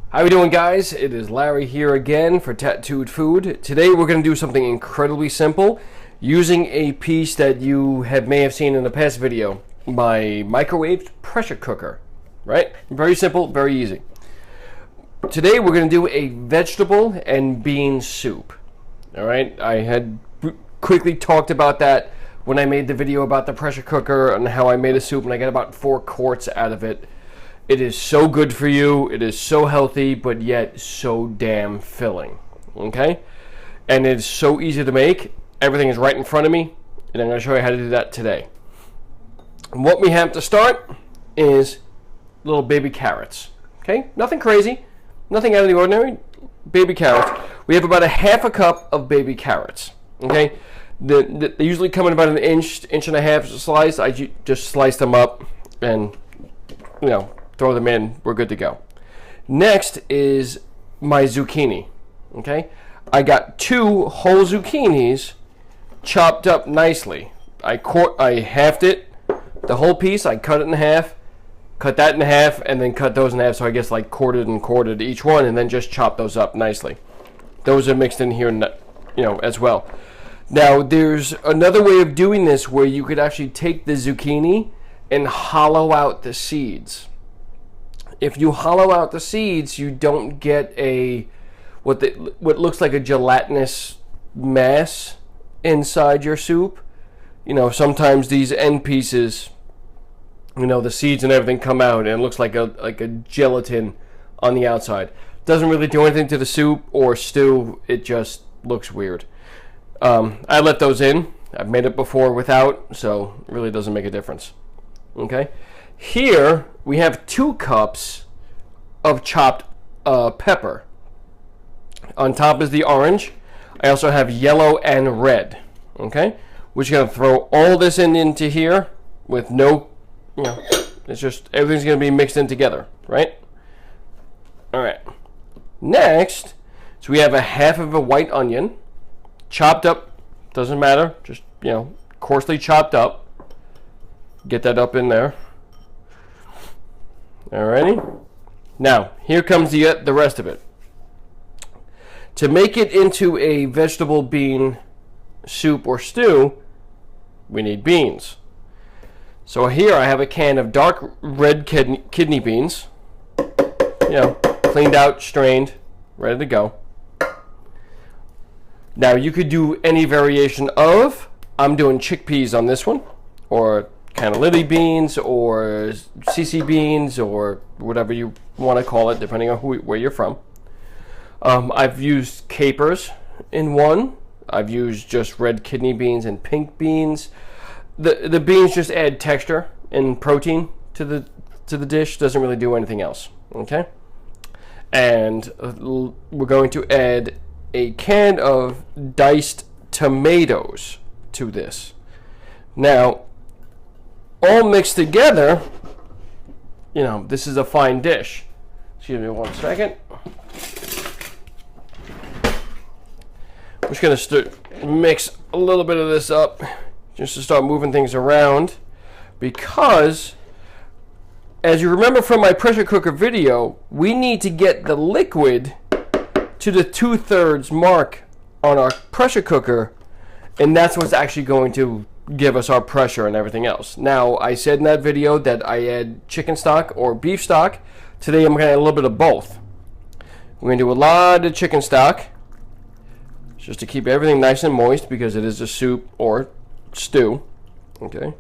How we doing, guys? It is Larry here again for Tattooed Food. Today we're going to do something incredibly simple using a piece that you may have seen in a past video, my microwaved pressure cooker, right? Very simple, very easy. Today we're going to do a vegetable and bean soup. All right, I had quickly talked about that when I made the video about the pressure cooker and how I made a soup, and I got about 4 quarts out of it. It is so good for you. It is so healthy, but yet so damn filling. Okay? And it's so easy to make. Everything is right in front of me, and I'm going to show you how to do that today. And what we have to start is little baby carrots. Okay? Nothing crazy. Nothing out of the ordinary. Baby carrots. We have about a half a cup of baby carrots. Okay? They usually come in about an inch and a half slice. I just slice them up and, throw them in. We're good to go. Next is my zucchini. Okay? I got 2 whole zucchinis chopped up nicely. I halved it, the whole piece. I cut it in half, cut that in half, and then cut those in half. So I guess like quartered each one, and then just chop those up nicely. Those are mixed in here, as well. Now there's another way of doing this where you could actually take the zucchini and hollow out the seeds. If you hollow out the seeds, you don't get what looks like a gelatinous mass inside your soup. Sometimes these end pieces, the seeds and everything come out, and it looks like a gelatin on the outside. Doesn't really do anything to the soup or stew. It just looks weird. I let those in. I've made it before without, so it really doesn't make a difference. Okay? Here we have 2 cups of chopped pepper. On top is the orange. I also have yellow and red. Okay? We're just going to throw all this into here with no, it's just everything's going to be mixed in together, right? All right. Next, so we have a half of a white onion, chopped up, doesn't matter, just, coarsely chopped up. Get that up in there. Alrighty. Now, here comes the rest of it. To make it into a vegetable bean soup or stew, we need beans. So here I have a can of dark red kidney beans. Cleaned out, strained, ready to go. Now you could do any variation of, I'm doing chickpeas on this one, or cannellini beans, or CC beans, or whatever you want to call it, depending on where you're from. I've used capers in one. I've used just red kidney beans and pink beans. The beans just add texture and protein to the dish. Doesn't really do anything else. Okay, and we're going to add a can of diced tomatoes to this. Now, all mixed together, this is a fine dish. Excuse me 1 second. I'm just going to mix a little bit of this up just to start moving things around, because as you remember from my pressure cooker video, we need to get the liquid to the 2/3 mark on our pressure cooker, and that's what's actually going to give us our pressure and everything else. Now, I said in that video that I add chicken stock or beef stock. Today I'm going to add a little bit of both. We're going to do a lot of chicken stock just to keep everything nice and moist, because it is a soup or stew. Okay,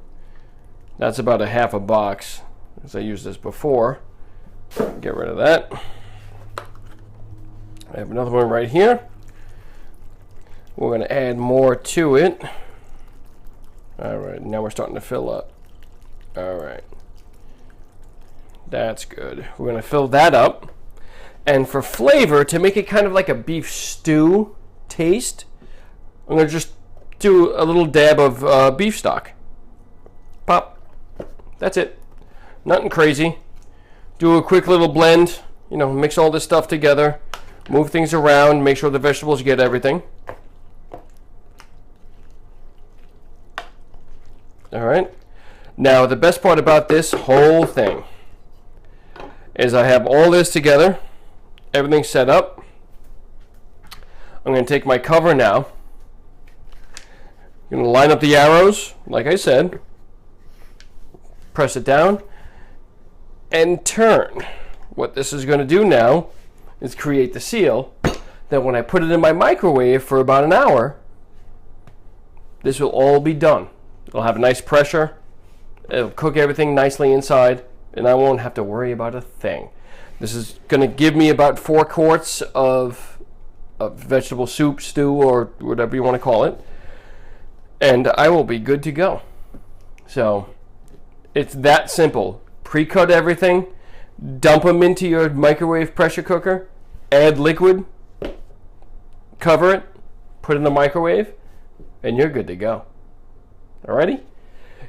that's about a half a box, as I used this before. Get rid of that. I have another one right here. We're going to add more to it. All right, now we're starting to fill up. All right, that's good. We're going to fill that up. And for flavor, to make it kind of like a beef stew taste, I'm going to just do a little dab of beef stock. Pop. That's it. Nothing crazy. Do a quick little blend. Mix all this stuff together. Move things around. Make sure the vegetables get everything. All right. Now, the best part about this whole thing is I have all this together. everything's set up. I'm going to take my cover now. I'm going to line up the arrows, like I said. Press it down and turn. What this is going to do now is create the seal that when I put it in my microwave for about an hour, this will all be done. It'll have a nice pressure. It'll cook everything nicely inside, and I won't have to worry about a thing. This is going to give me about 4 quarts of vegetable soup, stew, or whatever you want to call it, and I will be good to go. So it's that simple. Pre-cut everything, dump them into your microwave pressure cooker, add liquid, cover it, put it in the microwave, and you're good to go. Alrighty?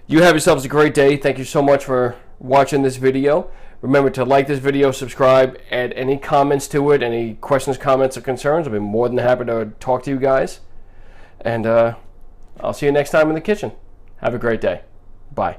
You have yourselves a great day. Thank you so much for watching this video. Remember to like this video, subscribe, add any comments to it, any questions, comments, or concerns. I'll be more than happy to talk to you guys. And I'll see you next time in the kitchen. Have a great day. Bye.